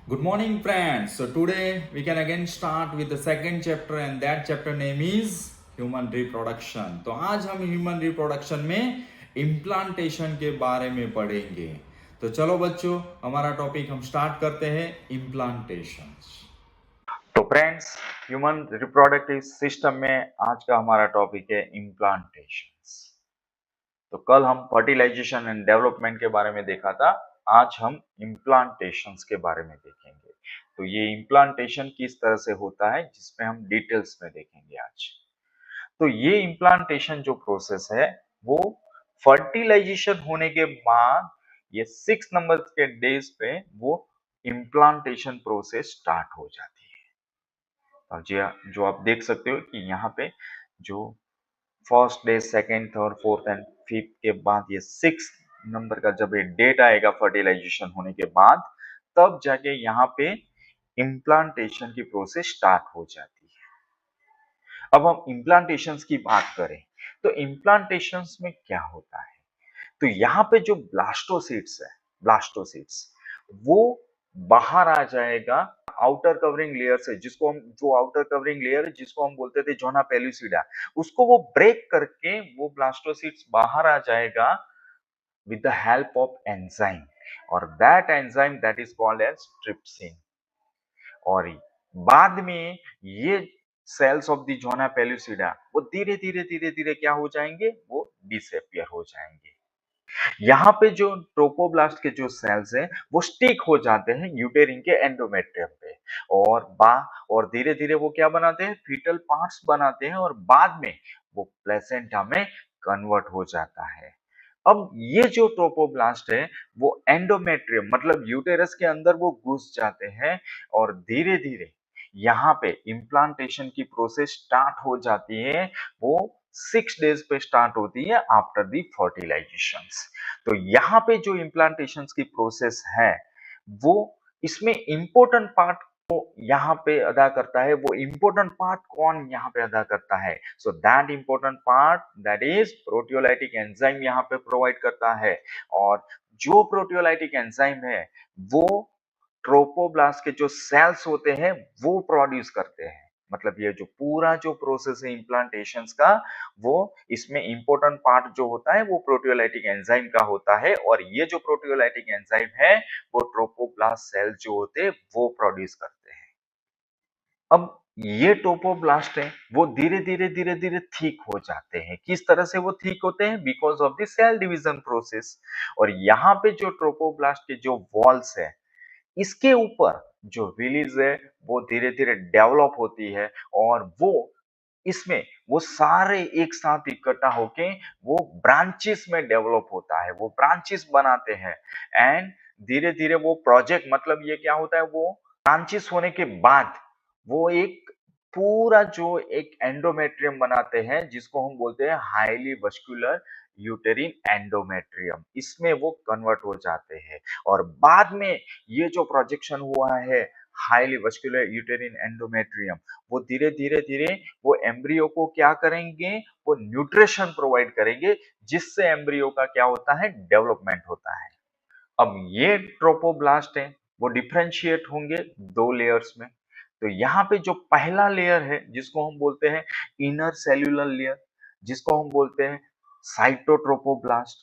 Good morning, friends. So today we can again start with the second chapter, and that chapter name is human reproduction. तो आज हम human reproduction में implantation के बारे में पढ़ेंगे. तो चलो बच्चों, हमारा टॉपिक हम स्टार्ट करते हैं इम्प्लांटेशन. तो फ्रेंड्स, ह्यूमन रिप्रोडक्टिव सिस्टम में आज का हमारा टॉपिक है इम्प्लांटेशंस. तो कल हम फर्टिलाइजेशन एंड डेवलपमेंट के बारे में देखा था. आज हम इम्प्लांटेशंस के बारे में देखेंगे. तो ये इम्प्लांटेशन किस तरह से होता है जिसमें हम डिटेल्स में देखेंगे आज. तो ये इम्प्लांटेशन जो प्रोसेस है वो फर्टिलाइजेशन होने के बाद ये 6 नंबर के डेज पे वो इम्प्लांटेशन प्रोसेस स्टार्ट हो जाती है. और जो आप देख सकते हो कि यहाँ पे जो first day, second, third, fourth and fifth के बाद ये 6 नंबर का जब ये डेट आएगा फर्टिलाइजेशन होने के बाद, तब जाके यहाँ पे इम्प्लांटेशन की प्रोसेस स्टार्ट हो जाती है. अब हम इम्प्लांटेशन की बात करें तो इम्प्लांटेशन में क्या होता है. तो यहाँ पे जो ब्लास्टोसिट्स वो बाहर आ जाएगा आउटर कवरिंग लेयर से, जिसको हम जो आउटर कवरिंग लेयर है जिसको हम बोलते थे जोना पेलुसिडा, उसको वो ब्रेक करके वो ब्लास्टोसिट्स बाहर आ जाएगा with the help of enzyme, और that enzyme that is called as trypsin. और बाद में ये cells of the zona pellucida वो धीरे धीरे धीरे धीरे क्या हो जाएंगे, वो डिसअपियर हो जाएंगे. यहाँ पे जो ट्रोपोब्लास्ट के जो सेल्स हैं वो स्टिक हो जाते हैं यूटेरिन के एंडोमेट्रियम पे, और धीरे धीरे वो क्या बनाते हैं, फीटल पार्ट्स बनाते हैं, और बाद में वो प्लेसेंटा में कन्वर्ट हो जाता है. अब ये जो ट्रोपोब्लास्ट है वो एंडोमेट्रियम मतलब यूटेरस के अंदर वो घुस जाते हैं, और धीरे धीरे यहाँ पे इम्प्लांटेशन की प्रोसेस स्टार्ट हो जाती है. वो 6 डेज पे स्टार्ट होती है आफ्टर दी फर्टिलाइजेशन. तो यहाँ पे जो इम्प्लांटेशन की प्रोसेस है वो इसमें इंपॉर्टेंट पार्ट यहाँ पे अदा करता है. वो इंपॉर्टेंट पार्ट कौन यहाँ पे अदा करता है? So that important part that is proteolytic enzyme यहाँ पे प्रोवाइड करता है. और जो प्रोटियोलाइटिक एंजाइम है वो ट्रोपोब्लास्ट के जो सेल्स होते हैं वो प्रोड्यूस करते हैं. मतलब ये जो पूरा जो प्रोसेस है इम्प्लांटेशन का, वो इसमें इंपॉर्टेंट पार्ट जो होता है वो प्रोटियोलाइटिक एंजाइम का होता है, और ये जो प्रोटियोलाइटिक एंजाइम है वो ट्रोपोब्लास्ट सेल जो होते हैं वो प्रोड्यूस करते हैं. अब ये ट्रोपोब्लास्ट है वो धीरे धीरे थिक हो जाते हैं. किस तरह से वो थिक होते हैं? Because of the cell division process. और यहाँ पे जो ट्रोपोब्लास्ट के जो वॉल्स है इसके ऊपर जो विलीज है वो धीरे धीरे डेवलप होती है, और वो इसमें वो सारे एक साथ इकट्ठा होके वो ब्रांचेस में डेवलप होता है, वो ब्रांचेस बनाते हैं. एंड धीरे धीरे वो प्रोजेक्ट मतलब ये क्या होता है, वो ब्रांचेस होने के बाद वो एक पूरा जो एक एंडोमेट्रियम बनाते हैं जिसको हम बोलते हैं हाईली वस्कुलर यूटेरिन एंडोमेट्रियम. इसमें वो कन्वर्ट हो जाते हैं, और बाद में ये जो प्रोजेक्शन हुआ है हाईली वस्कुलर यूटेरिन एंडोमेट्रियम, वो धीरे धीरे धीरे वो एम्ब्रियो को क्या करेंगे, वो न्यूट्रिशन प्रोवाइड करेंगे, जिससे एम्ब्रियो का क्या होता है, डेवलपमेंट होता है. अब ये ट्रोपोब्लास्ट है वो डिफरेंशिएट होंगे 2 लेयर्स में. तो यहाँ पे जो पहला लेयर है जिसको हम बोलते हैं इनर सेल्यूलर लेयर, जिसको हम बोलते हैं साइटोट्रोपोब्लास्ट.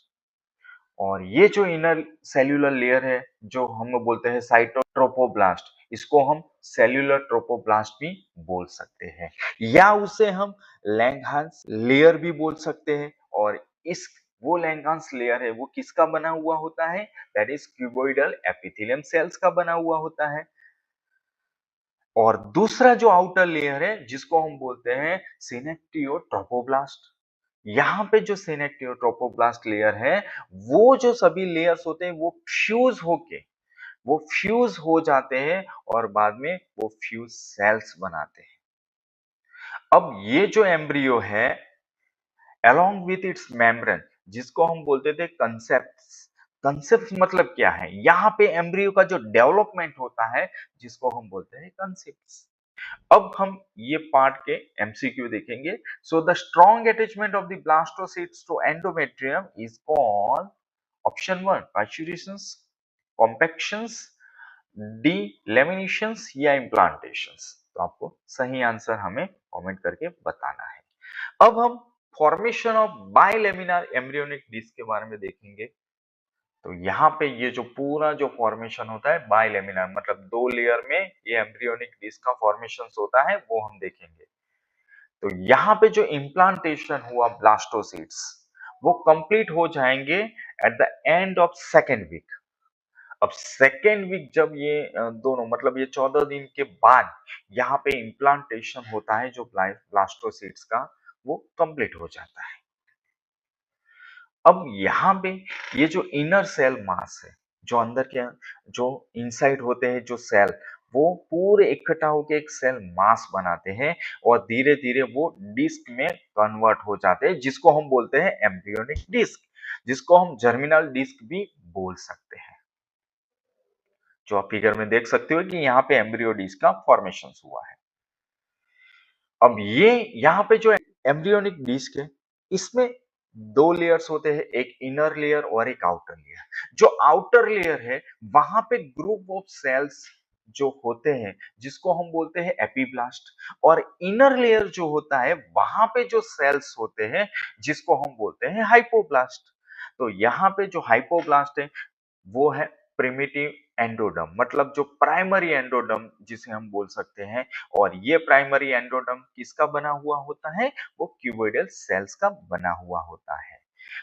और ये जो इनर सेल्यूलर लेयर है जो हम बोलते हैं साइटोट्रोपोब्लास्ट, इसको हम सेल्यूलर ट्रोपोब्लास्ट भी बोल सकते हैं, या उसे हम लैंगहांस लेयर भी बोल सकते हैं. और इस वो लैंगहांस लेयर है वो किसका बना हुआ होता है? That is cuboidal epithelium cells का बना हुआ होता है. और दूसरा जो आउटर लेयर है जिसको हम बोलते हैं सिनेक्टियोट्रोपोब्लास्ट. यहाँ पे जो सिनेक्टियोट्रोपोब्लास्ट लेयर है वो जो सभी लेयर्स होते हैं वो फ्यूज हो जाते हैं, और बाद में वो फ्यूज सेल्स बनाते हैं. अब ये जो एम्ब्रियो है along with its membrane, जिसको हम बोलते थे कंसेप्ट मतलब क्या है, यहाँ पे एम्ब्रियो का जो डेवलपमेंट होता है जिसको हम बोलते हैं कंसेप्ट. अब हम ये पार्ट के एमसीक्यू देखेंगे. So the strong attachment of the blastocysts to endometrium is called option 1 parturitions, compactions, delaminations या इम्प्लांटेशंस? तो आपको सही आंसर हमें कमेंट करके बताना है। अब हम formation of bilaminar embryonic disc के बारे में देखेंगे। तो यहाँ पे ये जो पूरा जो फॉर्मेशन होता है बाइलेमिनार, मतलब दो लेयर में ये एम्ब्रियोनिक डिस्क का फॉर्मेशन होता है, वो हम देखेंगे। तो यहाँ पे जो इम्प्लांटेशन हुआ ब्लास्टोसिट्स, वो कंप्लीट हो जाएंगे at the end of second week. अब सेकेंड वीक जब ये दोनों मतलब ये 14 दिन के बाद यहाँ पे इम्प्लांटेशन होता है जो ब्लास्टोसिट्स का, वो कंप्लीट हो जाता है। अब यहाँ पे ये जो इनर सेल मास है, जो अंदर के जो इनसाइड होते हैं जो सेल, वो पूरे इकट्ठा होकर एक सेल मास बनाते हैं और धीरे धीरे वो डिस्क में कन्वर्ट हो जाते हैं, जिसको हम बोलते हैं एम्ब्रियोनिक डिस्क, जिसको हम जर्मिनल डिस्क भी बोल सकते हैं। जो आप फिगर में देख सकते हो कि यहाँ पे एम्ब्रियो डिस्क का फॉर्मेशन हुआ है। अब ये यहाँ पे जो एम्ब्रियोनिक डिस्क है, इसमें दो लेयर्स होते हैं, एक इनर लेयर और एक आउटर लेयर। जो आउटर लेयर है वहां पे ग्रुप ऑफ सेल्स जो होते हैं, जिसको हम बोलते हैं एपीब्लास्ट, और इनर लेयर जो होता है वहां पे जो सेल्स होते हैं, जिसको हम बोलते हैं हाइपोब्लास्ट। तो यहाँ पे जो हाइपोब्लास्ट है वो है प्रिमिटिव एंडोडर्म, मतलब जो प्राइमरी एंडोडर्म जिसे हम बोल सकते हैं। और ये प्राइमरी एंडोडर्म किसका बना हुआ होता है? वो क्यूबोइडल सेल्स का बना हुआ होता है।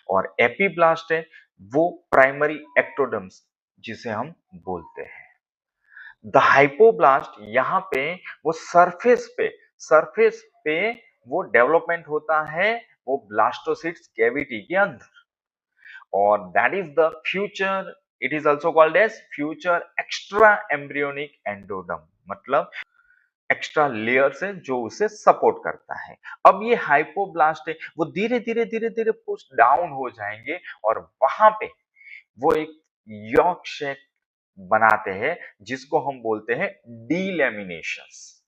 और एपीब्लास्ट है वो प्राइमरी एक्टोडर्म्स जिसे हम बोलते हैं। द हाइपोब्लास्ट यहाँ पे वो सरफेस पे वो डेवलपमेंट होता है वो ब्लास्टोसिट्स कैविटी के अंदर, और that is the future, it is also called as future extra embryonic endoderm, मतलब एक्स्ट्रा लेयर्स है जो उसे सपोर्ट करता है। अब ये हाइपोब्लास्ट है वो धीरे धीरे धीरे धीरे पुश डाउन हो जाएंगे और वहां पे वो एक यॉर्क शेक बनाते हैं, जिसको हम बोलते हैं डीलेमिनेशंस।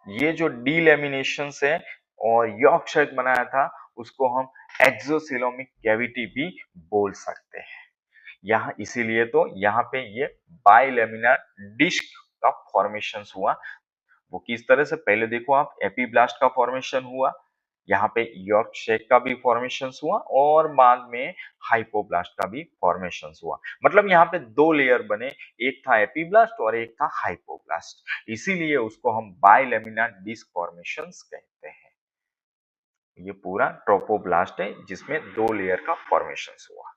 ये जो डीलेमिनेशंस है और यॉर्क शेक बनाया था, उसको हम एक्सोसिलोमिक कैविटी भी बोल सकते हैं। यहाँ इसीलिए तो यहाँ पे ये बाइलेमिनार डिस्क का फॉर्मेशन हुआ। वो किस तरह से, पहले देखो आप, एपीब्लास्ट का फॉर्मेशन हुआ, यहाँ पे यॉर्क शेक का भी फॉर्मेशन हुआ, और बाद में हाइपोब्लास्ट का भी फॉर्मेशन हुआ। मतलब यहाँ पे दो लेयर बने, एक था एपीब्लास्ट और एक था हाइपोब्लास्ट, इसीलिए उसको हम बाइलेमिनार डिस्क फॉर्मेशन कहते हैं। ये पूरा ट्रोपोब्लास्ट है जिसमें दो लेयर का फॉर्मेशन हुआ।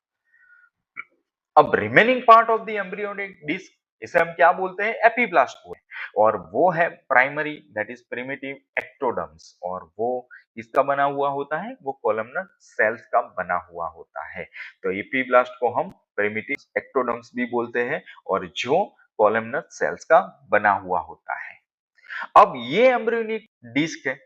अब remaining part of the embryonic disc, इसे हम क्या बोलते हैं? एपीब्लास्ट बोलते हैं, और वो है प्राइमरी दैट इज प्रिमिटिव एक्टोडर्म्स, और वो किसका बना हुआ होता है? वो कोलमनर सेल्स का बना हुआ होता है। तो एपीब्लास्ट को हम प्रिमिटिव एक्टोडर्म्स भी बोलते हैं, और जो कोलमनर सेल्स का बना हुआ होता है। अब ये एम्ब्रियोनिक डिस्क है,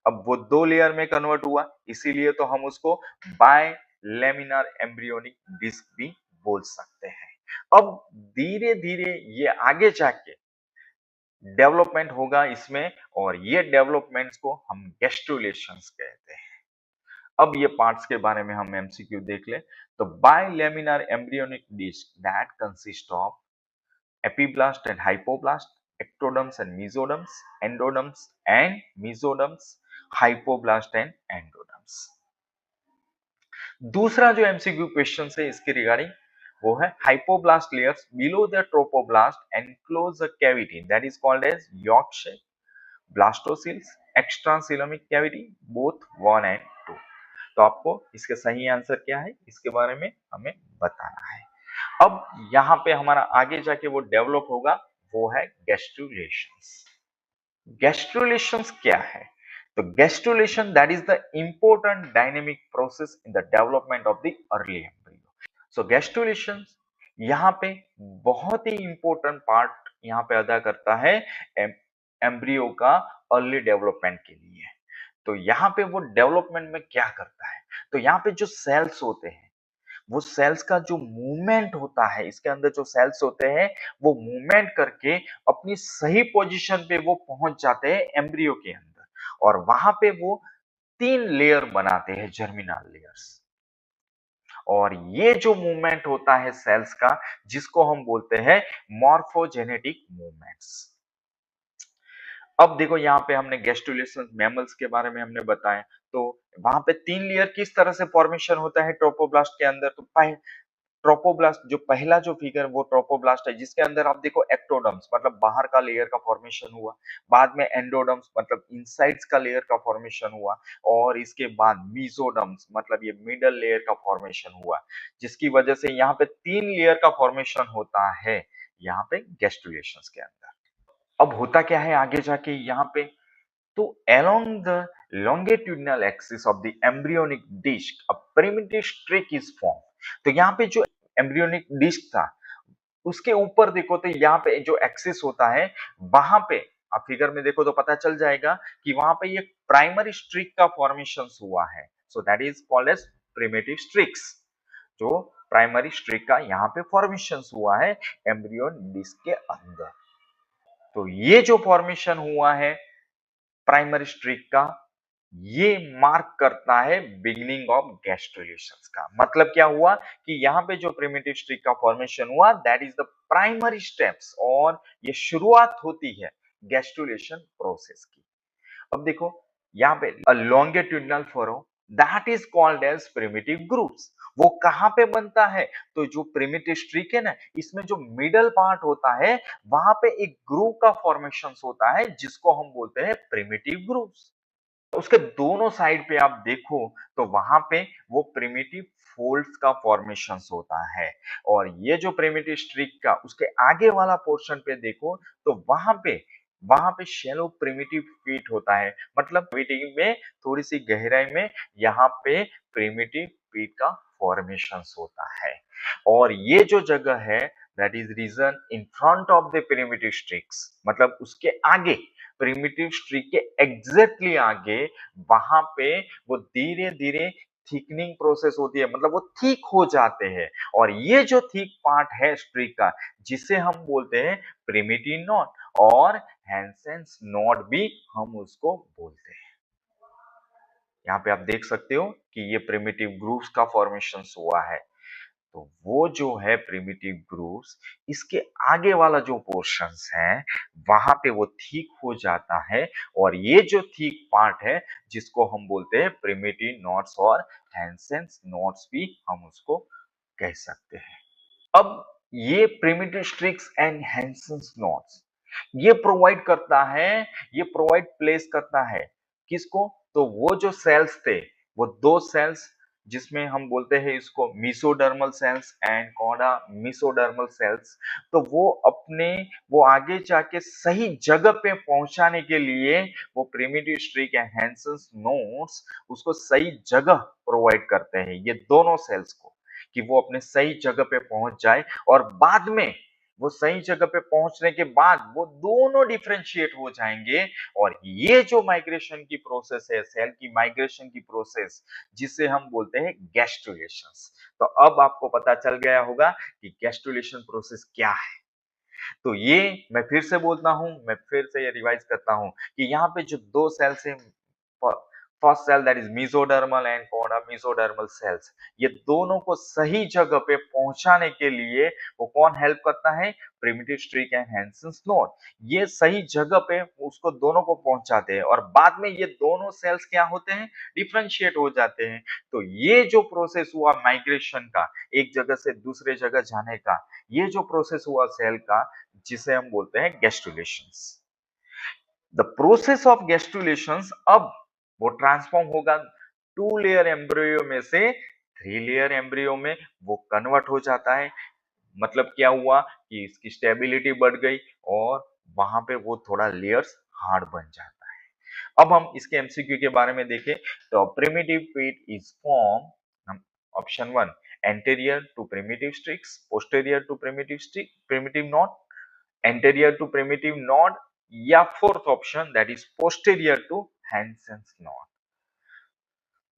अब वो दो लेयर में कन्वर्ट हुआ, इसीलिए तो हम उसको बाइलेमिनार एम्ब्रियोनिक डिस्क भी बोल सकते हैं। अब धीरे धीरे ये आगे जाके डेवलपमेंट होगा इसमें, और ये डेवलपमेंट्स को हम गैस्ट्रुलेशंस कहते हैं। अब ये पार्ट्स के बारे में हम एमसीक्यू देख ले। तो bilaminar embryonic disc that consist of epiblast and hypoblast, ectoderms and mesoderms, endoderms and mesoderms, hypoblast and endoderms। दूसरा जो एमसीक्यू क्वेश्चन है इसके रिगार्डिंग, वो है hypoblast layers below the trophoblast enclose a cavity that is called as yolk sac, blastocoels, extracoelomic cavity, both 1 and 2। तो आपको इसके सही आंसर क्या है इसके बारे में हमें बताना है। अब यहाँ पे हमारा आगे जाके वो डेवलप होगा, वो है गैस्ट्रुलेशंस। गैस्ट्रुलेशंस क्या है? तो gastrulation that is the important dynamic process in the development of the early embryo. So gastrulations यहाँ पे बहुत ही इंपॉर्टेंट पार्ट यहाँ पे अदा करता है एम्ब्रियो का अर्ली डेवलपमेंट के लिए। तो यहाँ पे वो डेवलपमेंट में क्या करता है? तो यहाँ पे जो सेल्स होते हैं, वो सेल्स का जो मूवमेंट होता है, इसके अंदर जो सेल्स होते हैं वो मूवमेंट करके अपनी सही पोजीशन पे वो पहुंच जाते हैं एम्ब्रियो के अंदर, और वहां पे वो 3 लेयर बनाते हैं, जर्मिनल लेयर्स। और ये जो मूवमेंट होता है सेल्स का, जिसको हम बोलते हैं मॉर्फोजेनेटिक मूवमेंट्स। अब देखो यहाँ पे हमने गैस्ट्रुलेशन मैमल्स के बारे में हमने बताया, तो वहां पे 3 लेयर किस तरह से फॉर्मेशन होता है ट्रोपोब्लास्ट के अंदर। तो ट्रोपोब्लास्ट जो पहला जो फिगर वो ट्रोपोब्लास्ट है, जिसके अंदर आप देखो एक्टोडर्म्स मतलब बाहर का लेयर का फॉर्मेशन हुआ, बाद में एंडोडर्म्स मतलब इनसाइड्स का लेयर का फॉर्मेशन हुआ, और इसके बाद मेसोडर्म्स मतलब ये मिडल लेयर का फॉर्मेशन हुआ, जिसकी वजह से यहाँ पे 3 लेयर का फॉर्मेशन होता है यहाँ पे गैस्ट्रुलेशंस के अंदर। अब होता क्या है आगे जाके यहाँ पे, तो along the longitudinal axis of the embryonic disc, a primitive streak is formed। तो यहाँ पे जो एम्ब्रियोनिक डिस्क था, उसके ऊपर देखो तो यहाँ पे जो एक्सिस होता है, वहां पे आप फिगर में देखो तो पता चल जाएगा कि वहां पे ये प्राइमरी स्ट्रिक का फॉर्मेशन हुआ है। So that is called as primitive streaks. जो प्राइमरी स्ट्रिक का यहाँ पे फॉर्मेशन हुआ है एम्ब्रियोन डिस्क के अंदर। तो ये जो फॉर्मेशन हुआ है प्राइमरी स्ट्रिक का, ये मार्क करता है बिगिनिंग ऑफ गैस्ट्रुलेशंस का। मतलब क्या हुआ कि यहाँ पे जो प्रिमिटिव स्ट्रिक का फॉर्मेशन हुआ, that is the primary steps, और ये शुरुआत होती है गैस्ट्रुलेशन प्रोसेस की। अब देखो यहाँ पे longitudinal furrow, that is called as primitive grooves. वो कहाँ पे बनता है, तो जो प्रिमिटिव स्ट्रिक है ना, इसमें जो मिडल पार्ट होता है, वहां पे एक ग्रूव का फॉर्मेशन होता है, जिसको हम बोलते हैं प्रिमिटिव ग्रूव्स। उसके दोनों साइड पे आप देखो तो वहां पे वो प्रिमिटिव फोल्ड्स का फॉर्मेशन होता है। और ये जो प्रिमिटिव स्ट्रिक का उसके आगे वाला पोर्शन पे देखो तो वहां पे शैलो प्रिमिटिव पीट होता है। मतलब पीटिंग में थोड़ी सी गहराई में यहाँ पे प्रिमिटिव पीट का फॉर्मेशन होता है। और ये जो जगह है, that is region in front of the primitive streaks, मतलब उसके आगे प्रिमिटिव स्ट्रिक के एग्जैक्टली आगे, वहां पे वो धीरे धीरे थिकनिंग प्रोसेस होती है, मतलब वो थिक हो जाते हैं। और ये जो थिक पार्ट है स्ट्रिक का, जिसे हम बोलते हैं प्रिमिटिव नॉट, और हैंसेंस नॉट भी हम उसको बोलते हैं। यहाँ पे आप देख सकते हो कि ये प्रिमिटिव ग्रूव्स का फॉर्मेशन हुआ है। तो वो जो है प्रिमिटिव ग्रूव्स, इसके आगे वाला जो पोर्शंस है, वहां पे वो थिक हो जाता है। और ये जो थिक पार्ट है, जिसको हम बोलते हैं प्रिमिटिव नॉट्स, और हैंसेंस नॉट्स भी हम उसको कह सकते हैं। अब ये प्रिमिटिव स्ट्रिक्स एंड हैंसेंस नॉट्स ये प्रोवाइड करता है, ये प्रोवाइड प्लेस करता है किसको, तो वो जो सेल्स थे, वो दो सेल्स, जिसमें हम बोलते हैं इसको mesodermal sales and coda mesodermal sales. तो वो आगे जाके सही जगह पे पहुंचाने के लिए वो primitive streak and Hansen's notes उसको सही जगह प्रोवाइड करते हैं, ये दोनों सेल्स को, कि वो अपने सही जगह पे पहुंच जाए। और बाद में वो सही जगह पे पहुंचने के बाद वो दोनों डिफरेंशिएट हो जाएंगे। और ये जो माइग्रेशन की प्रोसेस है, सेल की माइग्रेशन की प्रोसेस, जिसे हम बोलते हैं गैस्ट्रुलेशंस। तो अब आपको पता चल गया होगा कि गैस्ट्रुलेशन प्रोसेस क्या है। तो ये मैं फिर से बोलता हूं, मैं फिर से ये रिवाइज करता हूं कि यहाँ पे जो दो सेल्स है, first cell that is mesodermal and cauda mesodermal cells, ये दोनों को सही जगह पे पहुंचाने के लिए वो कौन हेल्प करता है, primitive streak and Hansen's note. ये सही जगह पे उसको दोनों को पहुंचाते हैं, और बाद में ये दोनों सेल्स क्या होते हैं, डिफरेंशिएट हो जाते हैं। तो ये जो प्रोसेस हुआ माइग्रेशन का, एक जगह से दूसरे जगह जाने का, ये जो प्रोसेस हुआ सेल का, जिसे हम बोलते हैं गैस्ट्रुलेशंस। द प्रोसेस ऑफ गैस्ट्रुलेशंस, अब वो ट्रांसफॉर्म होगा 2 लेयर एम्ब्रियो में से 3 लेयर एम्ब्रियो में, वो कन्वर्ट हो जाता है। मतलब क्या हुआ कि इसकी स्टेबिलिटी बढ़ गई, और वहां पे वो थोड़ा लेयर्स हार्ड बन जाता है। अब हम इसके एमसीक्यू के बारे में देखें तो primitive pit is form, option 1 anterior to primitive streaks, posterior to primitive node, anterior to primitive node, या fourth option that is posterior to Hensen's node.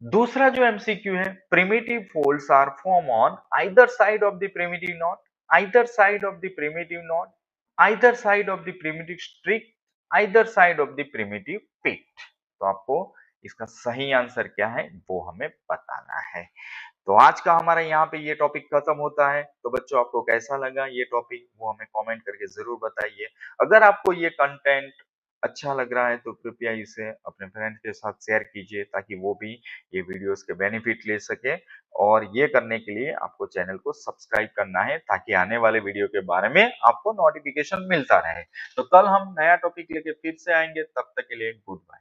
दूसरा जो एमसीक्यू है, primitive folds are form on either side of the primitive node, either side of the primitive node, either side of the primitive streak, either side of the primitive pit. तो आपको इसका सही answer क्या है वो हमें बताना है। तो आज का हमारा यहाँ पे ये टॉपिक खत्म होता है। तो बच्चों आपको कैसा लगा ये टॉपिक वो हमें कमेंट करके ज़रूर बताइए। अगर आपको ये कंटेंट अच्छा लग रहा है तो कृपया इसे अपने फ्रेंड के साथ शेयर कीजिए ताकि वो भी ये वीडियोस के बेनिफिट ले सके। और ये करने के लिए आपको चैनल को सब्सक्राइब करना है ताकि आने वाले वीडियो के बारे में आपको नोटिफिकेशन मिलता रहे। तो कल हम नया टॉपिक लेके फिर से आएंगे, तब तक के लिए गुड बाय।